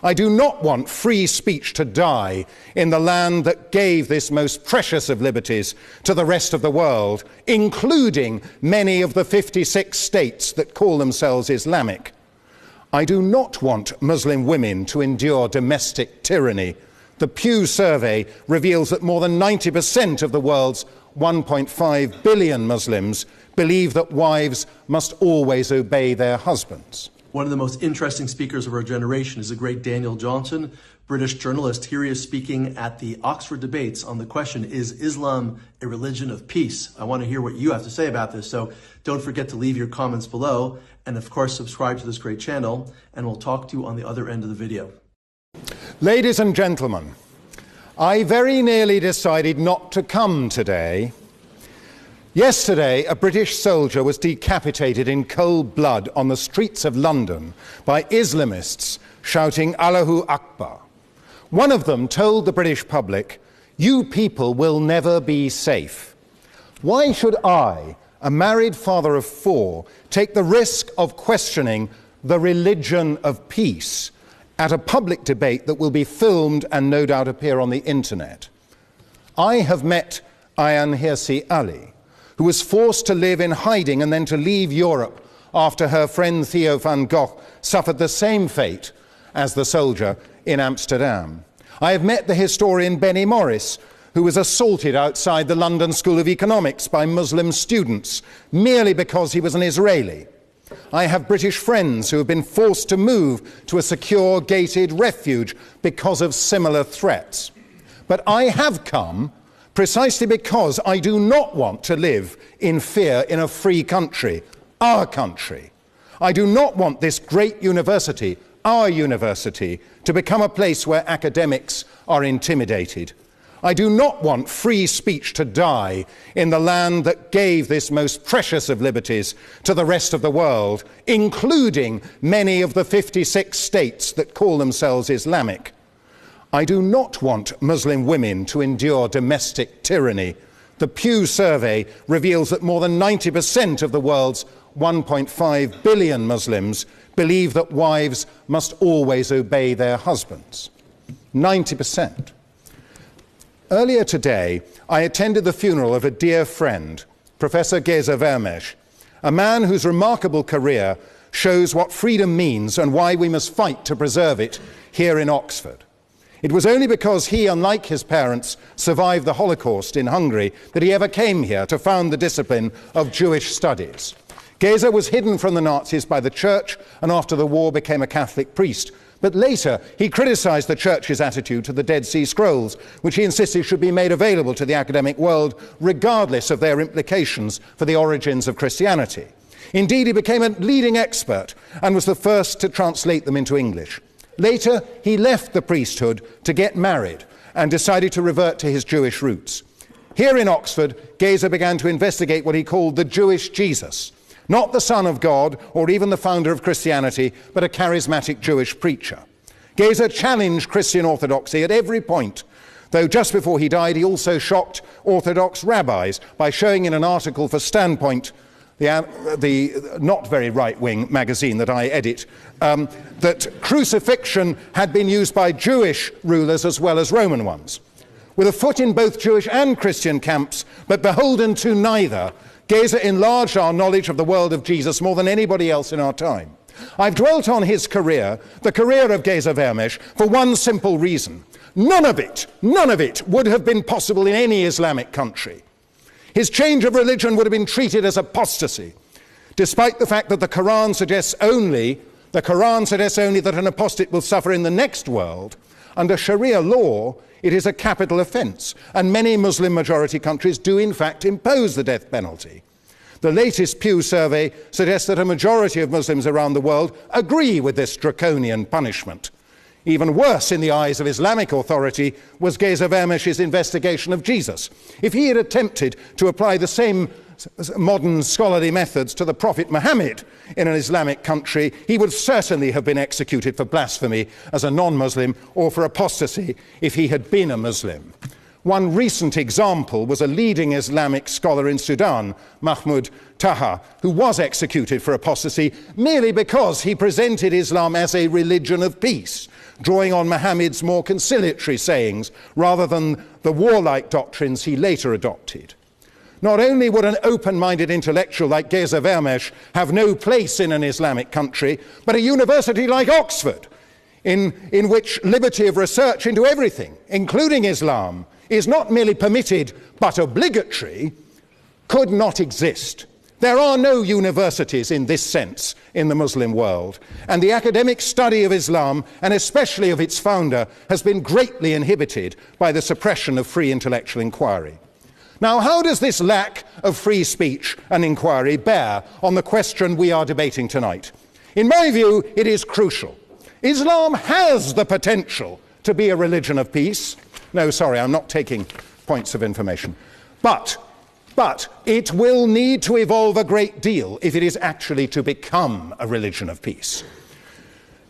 I do not want free speech to die in the land that gave this most precious of liberties to the rest of the world, including many of the 56 states that call themselves Islamic. I do not want Muslim women to endure domestic tyranny. The Pew survey reveals that more than 90% of the world's 1.5 billion Muslims believe that wives must always obey their husbands. One of the most interesting speakers of our generation is the great Daniel Johnson, British journalist. Here he is speaking at the Oxford debates on the question, is Islam a religion of peace? I want to hear what you have to say about this, so don't forget to leave your comments below, and of course subscribe to this great channel, and we'll talk to you on the other end of the video. Ladies and gentlemen, I very nearly decided not to come today. Yesterday, a British soldier was decapitated in cold blood on the streets of London by Islamists shouting Allahu Akbar. One of them told the British public, "You people will never be safe." Why should I, a married father of 4, take the risk of questioning the religion of peace at a public debate that will be filmed and no doubt appear on the internet? I have met Ayaan Hirsi Ali, who was forced to live in hiding and then to leave Europe after her friend Theo van Gogh suffered the same fate as the soldier in Amsterdam. I have met the historian Benny Morris, who was assaulted outside the London School of Economics by Muslim students merely because he was an Israeli. I have British friends who have been forced to move to a secure gated refuge because of similar threats. But I have come precisely because I do not want to live in fear in a free country, our country. I do not want this great university, our university, to become a place where academics are intimidated. I do not want free speech to die in the land that gave this most precious of liberties to the rest of the world, including many of the 56 states that call themselves Islamic. I do not want Muslim women to endure domestic tyranny. The Pew survey reveals that more than 90% of the world's 1.5 billion Muslims believe that wives must always obey their husbands. 90%. Earlier today, I attended the funeral of a dear friend, Professor Geza Vermes, a man whose remarkable career shows what freedom means and why we must fight to preserve it here in Oxford. It was only because he, unlike his parents, survived the Holocaust in Hungary that he ever came here to found the discipline of Jewish studies. Geza was hidden from the Nazis by the church and after the war became a Catholic priest. But later, he criticized the church's attitude to the Dead Sea Scrolls, which he insisted should be made available to the academic world, regardless of their implications for the origins of Christianity. Indeed, he became a leading expert and was the first to translate them into English. Later, he left the priesthood to get married and decided to revert to his Jewish roots. Here in Oxford, Geza began to investigate what he called the Jewish Jesus, not the Son of God or even the founder of Christianity, but a charismatic Jewish preacher. Geza challenged Christian orthodoxy at every point, though just before he died, he also shocked Orthodox rabbis by showing in an article for Standpoint, the not very right-wing magazine that I edit, that crucifixion had been used by Jewish rulers as well as Roman ones. With a foot in both Jewish and Christian camps, but beholden to neither, Geza enlarged our knowledge of the world of Jesus more than anybody else in our time. I've dwelt on his career, the career of Geza Vermes, for one simple reason. None of it would have been possible in any Islamic country. His change of religion would have been treated as apostasy, despite the fact that the Quran suggests only that an apostate will suffer in the next world. Under Sharia law, it is a capital offense, and many Muslim-majority countries do in fact impose the death penalty. The latest Pew survey suggests that a majority of Muslims around the world agree with this draconian punishment. Even worse in the eyes of Islamic authority was Geza Vermes' investigation of Jesus. If he had attempted to apply the same modern scholarly methods to the Prophet Muhammad in an Islamic country, he would certainly have been executed for blasphemy as a non-Muslim or for apostasy if he had been a Muslim. One recent example was a leading Islamic scholar in Sudan, Mahmoud Taha, who was executed for apostasy merely because he presented Islam as a religion of peace, drawing on Muhammad's more conciliatory sayings rather than the warlike doctrines he later adopted. Not only would an open-minded intellectual like Geza Vermes have no place in an Islamic country, but a university like Oxford, in which liberty of research into everything, including Islam, is not merely permitted but obligatory, could not exist. There are no universities in this sense in the Muslim world, and the academic study of Islam, and especially of its founder, has been greatly inhibited by the suppression of free intellectual inquiry. Now, how does this lack of free speech and inquiry bear on the question we are debating tonight? In my view, it is crucial. Islam has the potential to be a religion of peace. No, sorry, I'm not taking points of information. But it will need to evolve a great deal if it is actually to become a religion of peace.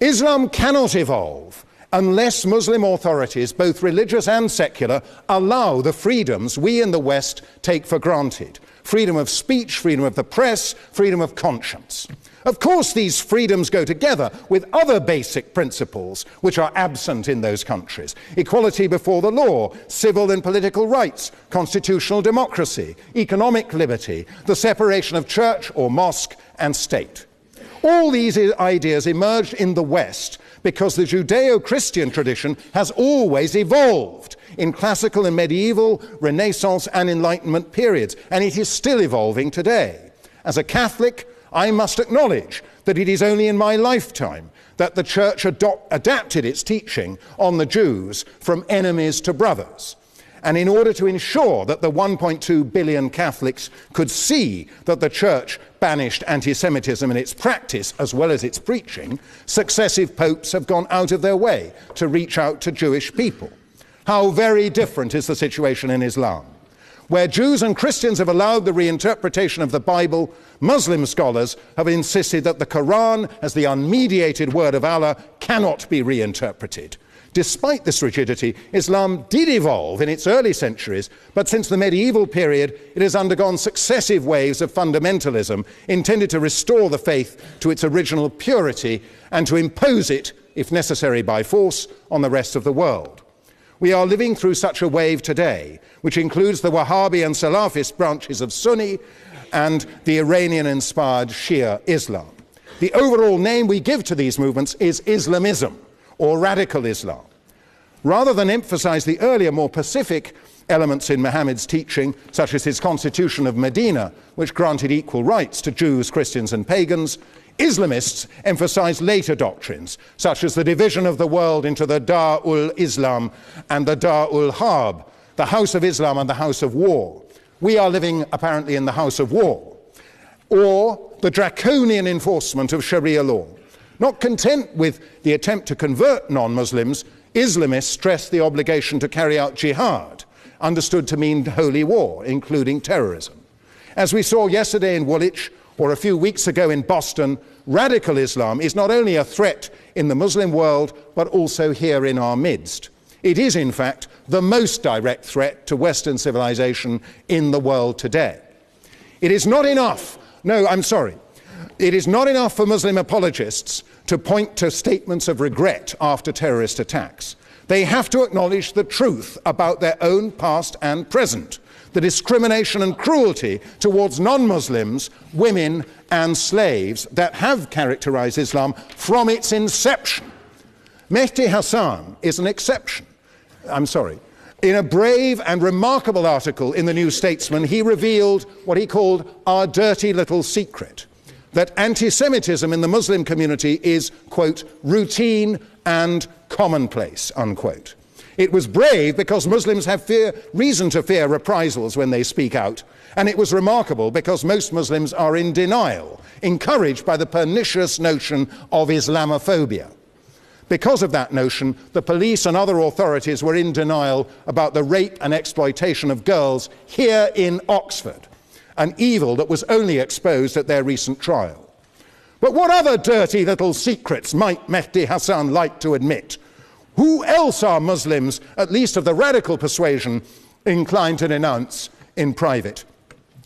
Islam cannot evolve unless Muslim authorities, both religious and secular, allow the freedoms we in the West take for granted. Freedom of speech, freedom of the press, freedom of conscience. Of course, these freedoms go together with other basic principles which are absent in those countries. Equality before the law, civil and political rights, constitutional democracy, economic liberty, the separation of church or mosque and state. All these ideas emerged in the West because the Judeo-Christian tradition has always evolved in classical and medieval, Renaissance and Enlightenment periods, and it is still evolving today. As a Catholic, I must acknowledge that it is only in my lifetime that the Church adapted its teaching on the Jews from enemies to brothers. And in order to ensure that the 1.2 billion Catholics could see that the Church banished anti-Semitism in its practice as well as its preaching, successive popes have gone out of their way to reach out to Jewish people. How very different is the situation in Islam. Where Jews and Christians have allowed the reinterpretation of the Bible, Muslim scholars have insisted that the Quran, as the unmediated word of Allah, cannot be reinterpreted. Despite this rigidity, Islam did evolve in its early centuries, but since the medieval period, it has undergone successive waves of fundamentalism intended to restore the faith to its original purity and to impose it, if necessary by force, on the rest of the world. We are living through such a wave today, which includes the Wahhabi and Salafist branches of Sunni and the Iranian-inspired Shia Islam. The overall name we give to these movements is Islamism, or radical Islam. Rather than emphasize the earlier, more pacific elements in Muhammad's teaching, such as his Constitution of Medina, which granted equal rights to Jews, Christians and pagans, Islamists emphasize later doctrines, such as the division of the world into the Dar-ul-Islam and the Dar-ul-Harb, the House of Islam and the House of War. We are living apparently in the House of War. Or the draconian enforcement of Sharia law. Not content with the attempt to convert non-Muslims, Islamists stress the obligation to carry out jihad, understood to mean holy war, including terrorism. As we saw yesterday in Woolwich, or a few weeks ago in Boston, radical Islam is not only a threat in the Muslim world, but also here in our midst. It is, in fact, the most direct threat to Western civilization in the world today. It is not enough, it is not enough for Muslim apologists to point to statements of regret after terrorist attacks. They have to acknowledge the truth about their own past and present, the discrimination and cruelty towards non-Muslims, women and slaves that have characterized Islam from its inception. Mehdi Hasan is an exception. In a brave and remarkable article in the New Statesman, he revealed what he called our dirty little secret, that anti-Semitism in the Muslim community is, quote, routine and commonplace, unquote. It was brave because Muslims have reason to fear reprisals when they speak out, and it was remarkable because most Muslims are in denial, encouraged by the pernicious notion of Islamophobia. Because of that notion, the police and other authorities were in denial about the rape and exploitation of girls here in Oxford, an evil that was only exposed at their recent trial. But what other dirty little secrets might Mehdi Hasan like to admit? Who else are Muslims, at least of the radical persuasion, inclined to denounce in private.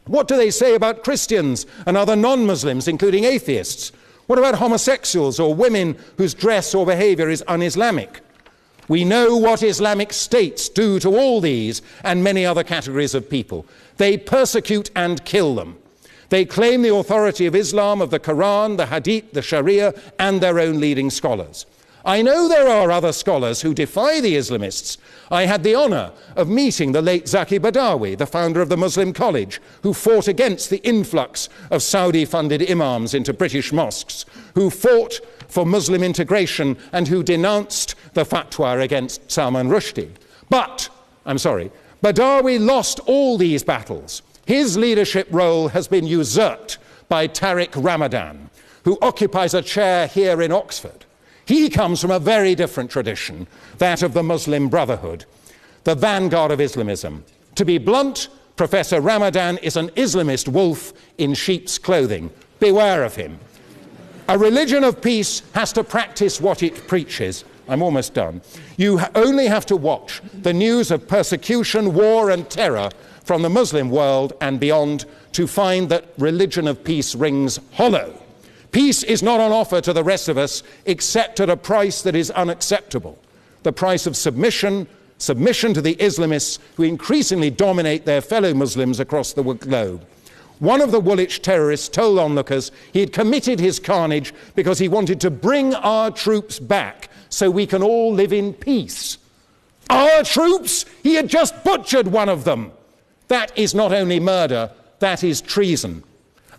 What do they say about Christians and other non-Muslims, including atheists? What about homosexuals or women whose dress or behavior is un-Islamic? We know what Islamic states do to all these and many other categories of people. They persecute and kill them. They claim the authority of Islam, of the Quran, the Hadith, the Sharia, and their own leading scholars. I know there are other scholars who defy the Islamists. I had the honor of meeting the late Zaki Badawi, the founder of the Muslim College, who fought against the influx of Saudi-funded imams into British mosques, who fought for Muslim integration and who denounced the fatwa against Salman Rushdie. But, Badawi lost all these battles. His leadership role has been usurped by Tariq Ramadan, who occupies a chair here in Oxford. He comes from a very different tradition, that of the Muslim Brotherhood, the vanguard of Islamism. To be blunt, Professor Ramadan is an Islamist wolf in sheep's clothing. Beware of him. A religion of peace has to practice what it preaches. I'm almost done. You only have to watch the news of persecution, war, and terror from the Muslim world and beyond to find that religion of peace rings hollow. Peace is not on offer to the rest of us except at a price that is unacceptable. The price of submission to the Islamists who increasingly dominate their fellow Muslims across the globe. One of the Woolwich terrorists told onlookers he had committed his carnage because he wanted to bring our troops back so we can all live in peace. Our troops? He had just butchered one of them. That is not only murder, that is treason.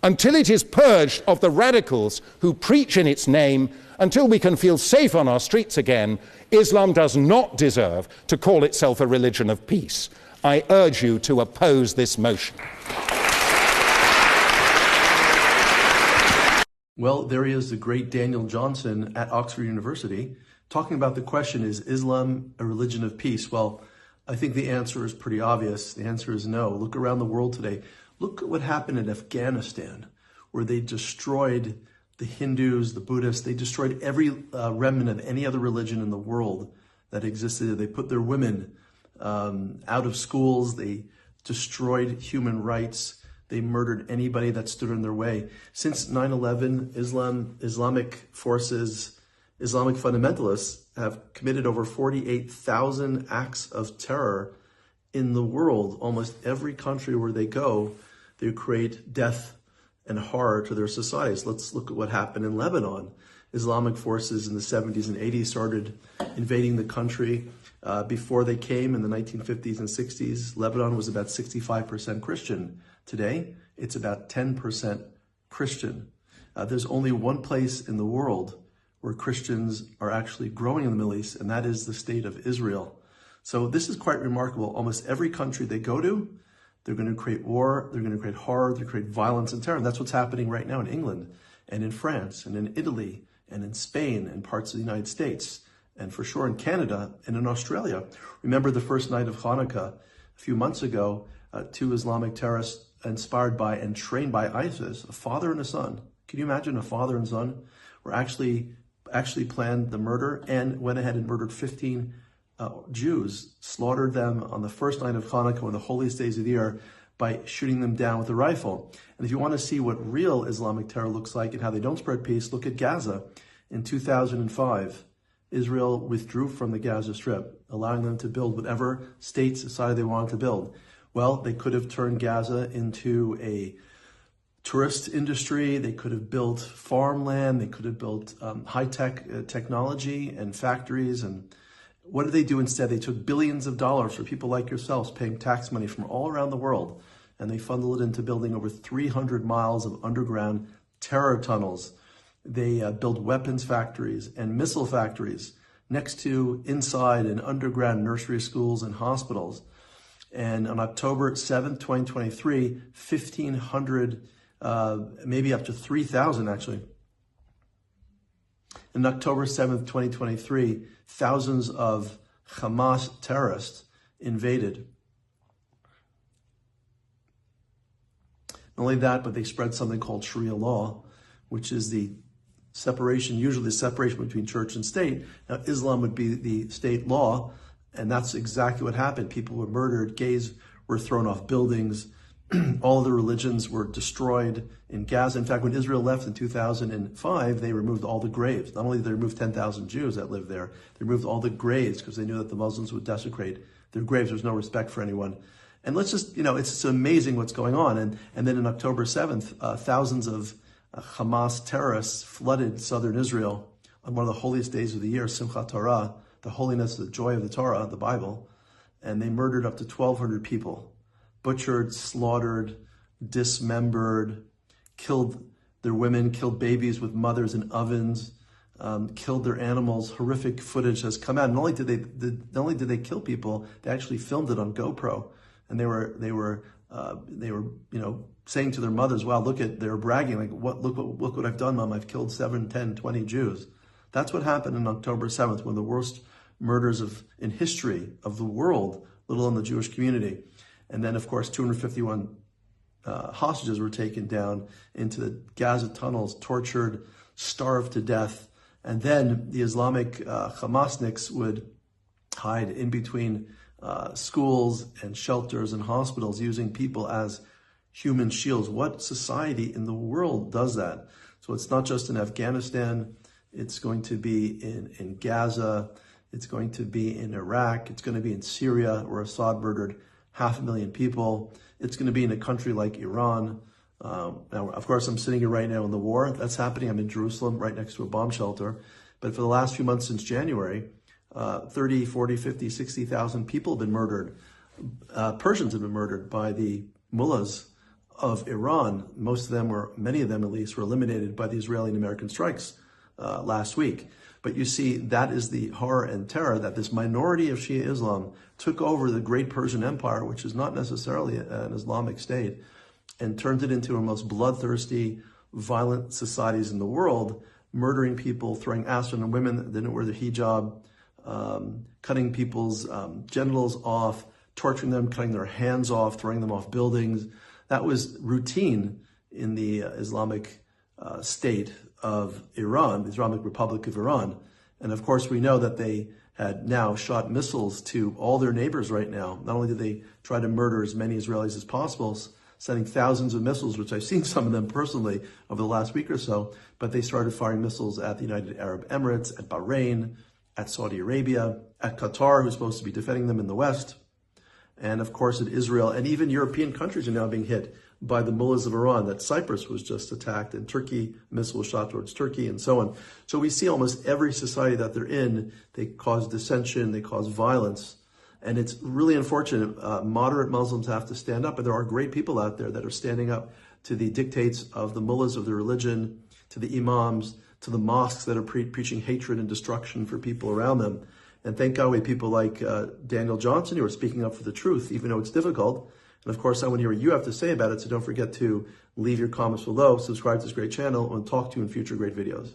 Until it is purged of the radicals who preach in its name, until we can feel safe on our streets again, Islam does not deserve to call itself a religion of peace. I urge you to oppose this motion. Well, there he is, the great Daniel Johnson at Oxford University, talking about the question, is Islam a religion of peace? Well, I think the answer is pretty obvious. The answer is no. Look around the world today. Look at what happened in Afghanistan, where they destroyed the Hindus, the Buddhists. They destroyed every remnant of any other religion in the world that existed. They put their women out of schools. They destroyed human rights. They murdered anybody that stood in their way. Since 9/11, Islamic forces, Islamic fundamentalists have committed over 48,000 acts of terror in the world. Almost every country where they go, they create death and horror to their societies. Let's look at what happened in Lebanon. Islamic forces in the 70s and 80s started invading the country. Before they came in the 1950s and 60s, Lebanon was about 65% Christian. Today, it's about 10% Christian. There's only one place in the world where Christians are actually growing in the Middle East, and that is the state of Israel. So this is quite remarkable. Almost every country they go to, they're going to create war, they're going to create horror, they're going to create violence and terror. And that's what's happening right now in England and in France and in Italy and in Spain and parts of the United States and for sure in Canada and in Australia. Remember the first night of Hanukkah a few months ago, two Islamic terrorists inspired by and trained by ISIS, a father and a son. Can you imagine a father and son were actually planned the murder and went ahead and murdered 15 Jews, slaughtered them on the first night of Hanukkah, one of the holiest days of the year, by shooting them down with a rifle. And if you want to see what real Islamic terror looks like and how they don't spread peace, look at Gaza. In 2005, Israel withdrew from the Gaza Strip, allowing them to build whatever state society they wanted to build. Well, they could have turned Gaza into a tourist industry. They could have built farmland. They could have built high-tech technology and factories. And what did they do instead? They took billions of dollars for people like yourselves paying tax money from all around the world, and they funneled it into building over 300 miles of underground terror tunnels. They built weapons factories and missile factories next to, inside, and underground nursery schools and hospitals. And on October 7th, 2023, 1,500, maybe up to 3,000 actually. On October 7th, 2023, thousands of Hamas terrorists invaded. Not only that, but they spread something called Sharia law, which is the separation, usually the separation between church and state. Now, Islam would be the state law, And that's exactly what happened. People were murdered, gays were thrown off buildings, all of the religions were destroyed in Gaza. In fact, when Israel left in 2005, they removed all the graves. Not only did they remove 10,000 Jews that lived there, they removed all the graves because they knew that the Muslims would desecrate their graves. There was no respect for anyone. And let's just, it's just amazing what's going on. And then on October 7th, thousands of Hamas terrorists flooded southern Israel on one of the holiest days of the year, Simchat Torah, the holiness, the joy of the Torah, the Bible. And they murdered up to 1,200 people. Butchered, slaughtered, dismembered, killed their women, killed babies with mothers in ovens, killed their animals. Horrific footage has come out. Not only did they kill people, they actually filmed it on GoPro, and they were saying to their mothers, "Wow, they were bragging like, look what I've done, Mom. I've killed 7, 10, 20 Jews." That's what happened on October 7th, one of the worst murders in history of the world, let alone the Jewish community. And then, of course, 251 hostages were taken down into the Gaza tunnels, tortured, starved to death. And then the Islamic Hamasniks would hide in between schools and shelters and hospitals, using people as human shields. What society in the world does that? So it's not just in Afghanistan. It's going to be in Gaza. It's going to be in Iraq. It's going to be in Syria, where Assad murdered 500,000 people. It's going to be in a country like Iran. Now, of course, I'm sitting here right now in the war that's happening. I'm in Jerusalem, right next to a bomb shelter. But for the last few months since January, 30, 40, 50, 60,000 people have been murdered. Persians have been murdered by the mullahs of Iran. Many of them at least, were eliminated by the Israeli and American strikes last week. But you see, that is the horror and terror that this minority of Shia Islam took over the great Persian Empire, which is not necessarily an Islamic state, and turned it into one of the most bloodthirsty, violent societies in the world, murdering people, throwing acid on women that didn't wear the hijab, cutting people's genitals off, torturing them, cutting their hands off, throwing them off buildings. That was routine in the Islamic state of Iran, the Islamic Republic of Iran. And of course, we know that they had now shot missiles to all their neighbors right now. Not only did they try to murder as many Israelis as possible, sending thousands of missiles, which I've seen some of them personally over the last week or so, but they started firing missiles at the United Arab Emirates, at Bahrain, at Saudi Arabia, at Qatar, who's supposed to be defending them in the West, and of course at Israel. And even European countries are now being hit by the mullahs of Iran. That Cyprus was just attacked, and Turkey, a missile was shot towards Turkey, and so on. So we see almost every society that they're in, they cause dissension, they cause violence. And it's really unfortunate. Moderate Muslims have to stand up, and there are great people out there that are standing up to the dictates of the mullahs of the religion, to the imams, to the mosques that are preaching hatred and destruction for people around them. And thank God we have people like Daniel Johnson who are speaking up for the truth, even though it's difficult. And of course, I want to hear what you have to say about it, so don't forget to leave your comments below, subscribe to this great channel, and talk to you in future great videos.